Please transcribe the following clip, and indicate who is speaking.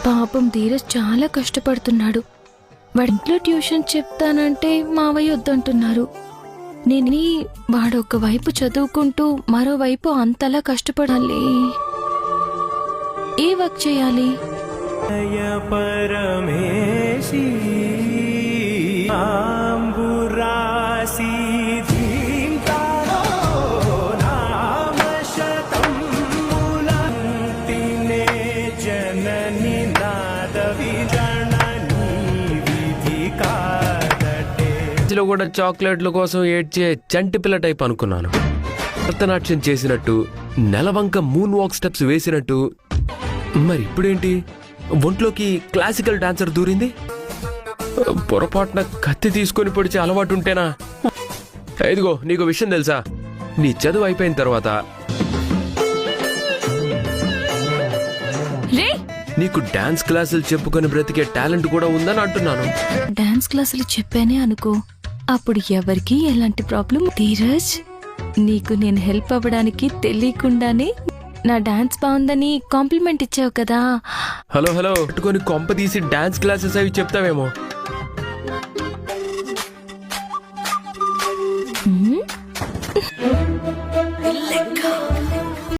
Speaker 1: పాపం ధీరజ్ చాలా కష్టపడుతున్నాడు. వాడి ఇంట్లో ట్యూషన్ చెప్తానంటే మావయ్య వద్దంటున్నారు. నేను వాడు ఒకవైపు చదువుకుంటూ మరోవైపు అంతలా కష్టపడాలి. ఏ వర్క్ చేయాలి?
Speaker 2: పరమేశీ
Speaker 3: లో కూడా చాక్లెట్ల కోసం ఏడ్చే చంటి పిల్ల టైప్ అనుకున్నాను. భరతనాట్యం చేసినట్టు, నెలవంక మూన్ వాక్ స్టెప్స్ వేసినట్టు. మరి ఇప్పుడేంటి, ఒంట్లోకి క్లాసికల్ డాన్సర్ దూరింది? పొరపాటున కత్తి తీసుకొని పొడిచే అలవాటు ఉంటేనా? ఇదిగో నీకు విషయం తెలుసా, నీ చదువు అయిపోయిన తర్వాత నీకు డాన్స్ క్లాసులు చెప్పుకొని బ్రతికే టాలెంట్ కూడా ఉందని అంటున్నాను.
Speaker 1: డాన్స్ క్లాసులు చెప్పానే అనుకో, అప్పుడు ఎవరికి ఎలాంటి ప్రాబ్లం. ధీరజ్, నీకు నేను హెల్ప్ అవ్వడానికి తెలియకుండానే నా డాన్స్ బాగుందని కాంప్లిమెంట్ ఇచ్చావు కదా.
Speaker 3: హలో పట్టుకొని కొంప తీసి డాన్స్ క్లాసెస్ అవి చెప్తావేమో.